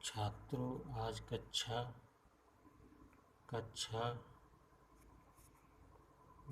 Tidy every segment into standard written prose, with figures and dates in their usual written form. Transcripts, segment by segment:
छात्रों, आज कक्षा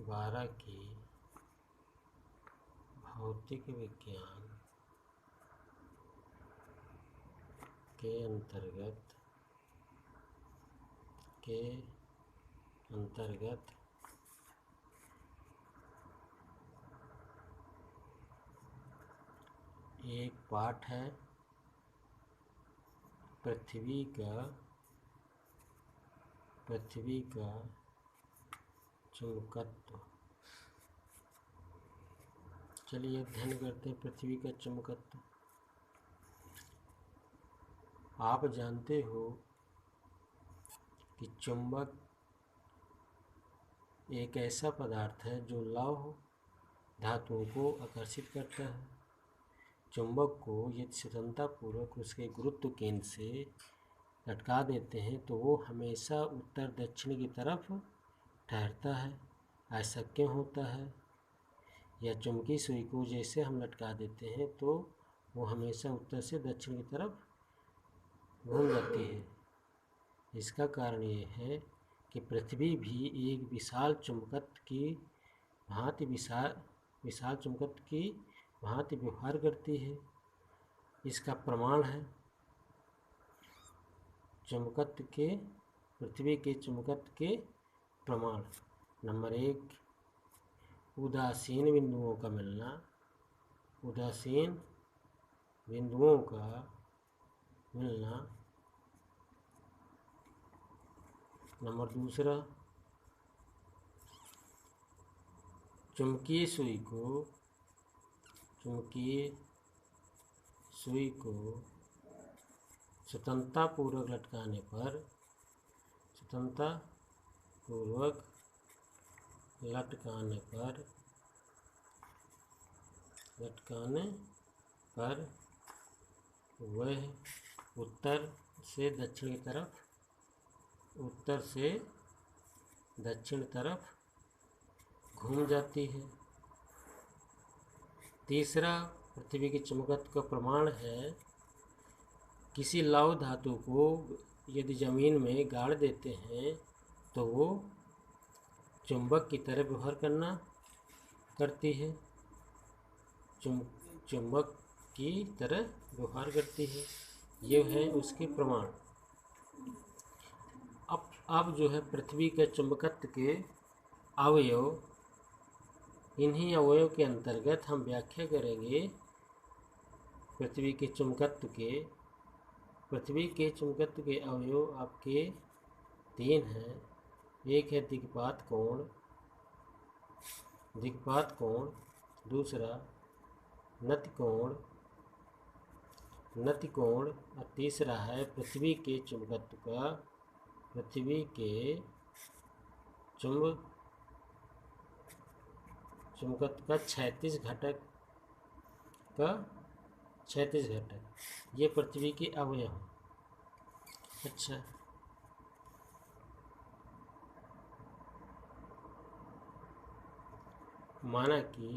12 की भौतिक विज्ञान के अंतर्गत एक पाठ है पृथ्वी का चुंबकत्व। चलिए अध्ययन करते हैं पृथ्वी का चुंबकत्व। आप जानते हो कि चुंबक एक ऐसा पदार्थ है जो लौह धातुओं को आकर्षित करता है। चुंबक को यदि स्वतंत्रतापूर्वक उसके गुरुत्व केंद्र से लटका देते हैं तो वो हमेशा उत्तर दक्षिण की तरफ ठहरता है। ऐसा क्यों होता है? या चुंबकीय सुई को जैसे हम लटका देते हैं तो वो हमेशा उत्तर से दक्षिण की तरफ घूम जाती है। इसका कारण ये है कि पृथ्वी भी एक विशाल चुंबकत्व की भांति व्यवहार करती है। इसका प्रमाण है पृथ्वी के चुंबकत्व के प्रमाण। नंबर 1, उदासीन बिंदुओं का मिलना। नंबर 2, चुंबकीय सुई को स्वतंत्रतापूर्वक लटकाने पर वह उत्तर से दक्षिण तरफ घूम जाती है। तीसरा पृथ्वी के चुंबकत्व का प्रमाण है किसी लौह धातु को यदि जमीन में गाड़ देते हैं तो वो चुंबक की तरह व्यवहार करती है। चुंबक की तरह व्यवहार करती है। ये है उसके प्रमाण। अब जो है पृथ्वी के चुंबकत्व के अवयव, इन्हीं अवयव के अंतर्गत हम व्याख्या करेंगे पृथ्वी के चुंबकत्व के अवयव आपके 3 हैं। एक है दिक्पात कोण, दूसरा नति कोण और तीसरा है पृथ्वी के चुंबकत्व का क्षैतिज घटक। ये पृथ्वी के अवयव हैं। अच्छा, माना कि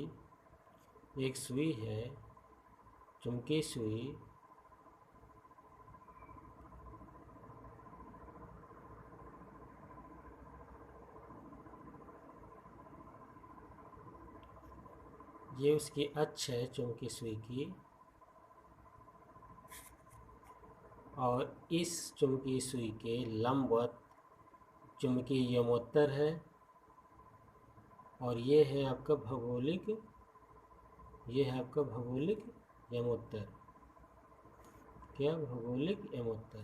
एक सुई है, चुंबकीय सुई, ये उसकी अक्ष है चुंबकीय सुई की, और इस चुंबकीय सुई के लंबवत चुंबकीय यमोत्तर है, और ये है आपका भौगोलिक यमोत्तर। क्या? भौगोलिक यमोत्तर।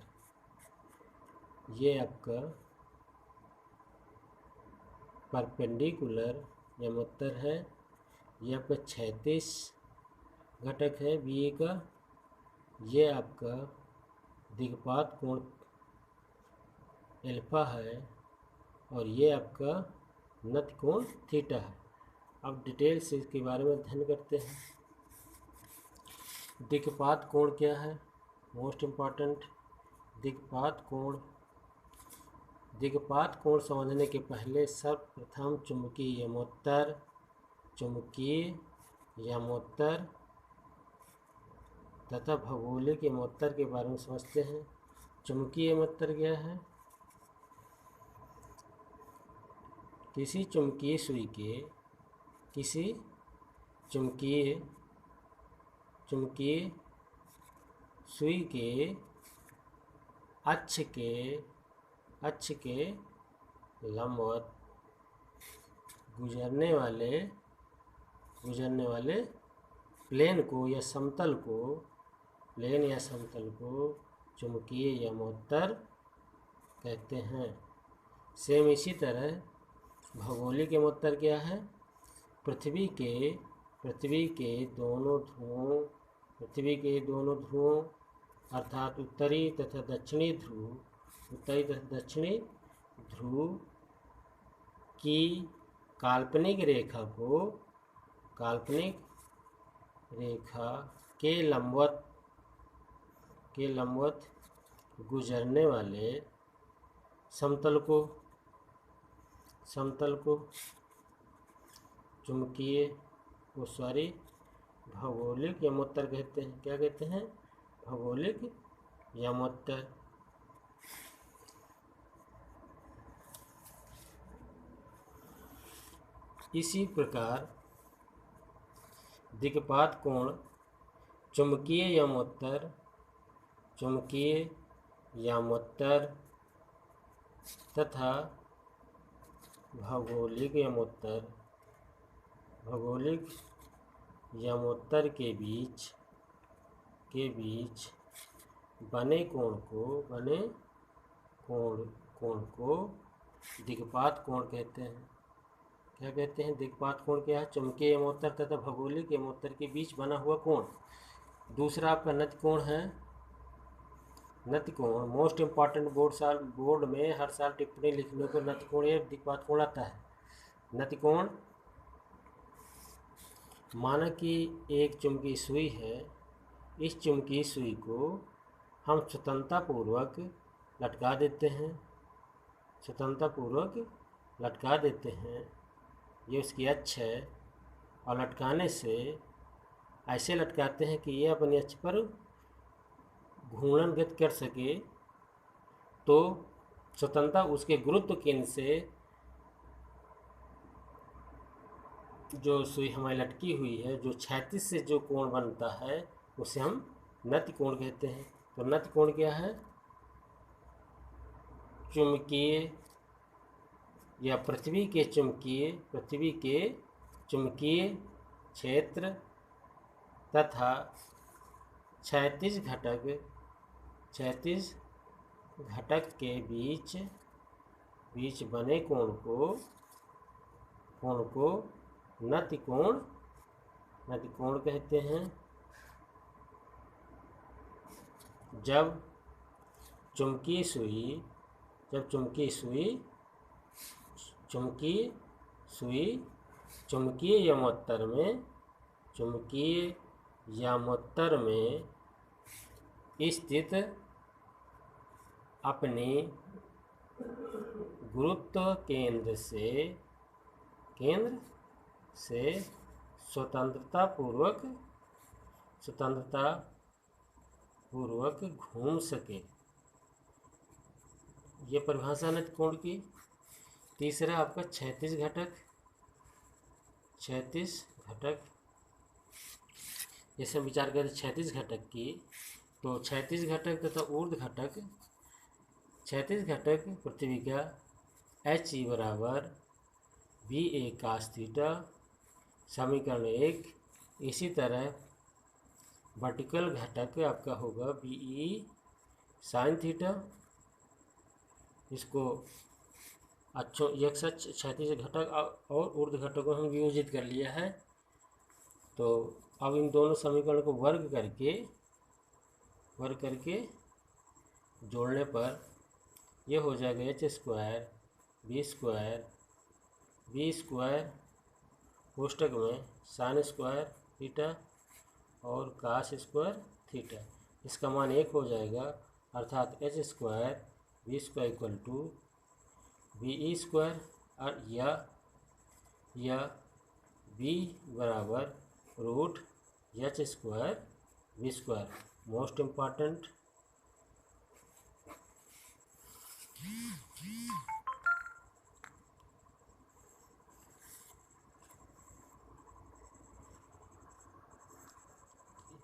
ये आपका परपेंडिकुलर यमोत्तर है। ये आपका क्षैतिज घटक है बी का। ये आपका दिक्पात कोण अल्फा है, और ये आपका नति कोण थीटा है। अब डिटेल से इसके बारे में अध्ययन करते हैं। दिक्पात कोण क्या है? मोस्ट इम्पॉर्टेंट, दिक्पात कोण समझने के पहले सर्वप्रथम चुंबकीय यमोत्तर तथा भौगोलिक यमोत्तर के बारे में समझते हैं। चुंबकीय मत्तर क्या है? किसी चुंबकीय सुई के किसी चुंबकीय सुई के अक्ष के लंबवत गुजरने वाले प्लेन या समतल को चुंबकीय या मत्तर कहते हैं। सेम इसी तरह भौगोलिक मत्तर क्या है? पृथ्वी के दोनों ध्रुवों अर्थात उत्तरी तथा दक्षिणी ध्रुव की काल्पनिक रेखा के लंबवत गुजरने वाले समतल को भौगोलिक यमोत्तर कहते हैं। क्या कहते हैं? भौगोलिक यमोत्तर। इसी प्रकार दिक्पात कोण चुंबकीय यमोत्तर तथा भौगोलिक यमोत्तर के बीच बने कोण को दिक्पात कोण कहते हैं। क्या कहते हैं? दिक्पात कोण क्या है? चुंबकीय यमोत्तर तथा भौगोलिक यमोत्तर के बीच बना हुआ कोण। दूसरा आपका नति कोण है। नति कोण मोस्ट इम्पॉर्टेंट बोर्ड में हर साल टिप्पणी लिखने को नति कोण या दिक्पात कोण आता है। नति कोण, माना कि एक चुंबकीय सुई है। इस चुंबकीय सुई को हम स्वतंत्रतापूर्वक लटका देते हैं। ये उसकी अक्ष है और लटकाने से ऐसे लटकाते हैं कि ये अपनी अक्ष पर घूर्णन गति कर सके। तो स्वतंत्रता उसके गुरुत्व केंद्र से जो सुई हमारी लटकी हुई है, जो क्षैतिज से जो कोण बनता है उसे हम नति कोण कहते हैं। तो नति कोण क्या है? चुंबकीय या पृथ्वी के चुंबकीय क्षेत्र तथा क्षैतिज घटक के बीच बने कोण को नति कोण कहते हैं। जब चुंबकीय सुई चुंबकीय यमोत्तर में स्थित अपने गुरुत्व केंद्र से स्वतंत्रतापूर्वक घूम सके। ये परिभाषा नति कोण की। तीसरा आपका क्षैतिज घटक। जैसे हम विचार करें क्षैतिज घटक की, तो क्षैतिज घटक तथा ऊर्ध्व घटक। क्षैतिज घटक पृथ्वी का H बराबर VA cos थीटा, समीकरण 1। इसी तरह वर्टिकल घटक आपका होगा BE sin थीटा। इसको क्षैतिज घटक और ऊर्ध्व घटक को हम वियोजित कर लिया है। तो अब इन दोनों समीकरण को वर्ग करके जोड़ने पर यह हो जाएगा H² कोष्टक में sin स्क्वायर थीटा और cos² थीटा। इसका मान 1 हो जाएगा, अर्थात H² V² BE² और या B बराबर √H² V²। मोस्ट इम्पॉर्टेंट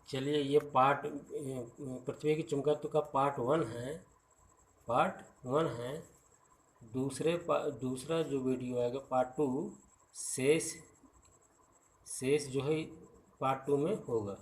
चलिए, ये पृथ्वी की चुंबकत्व का पार्ट 1 है। पार्ट 1 है। दूसरा जो वीडियो आएगा पार्ट 2, शेष जो है पार्ट 2 में होगा।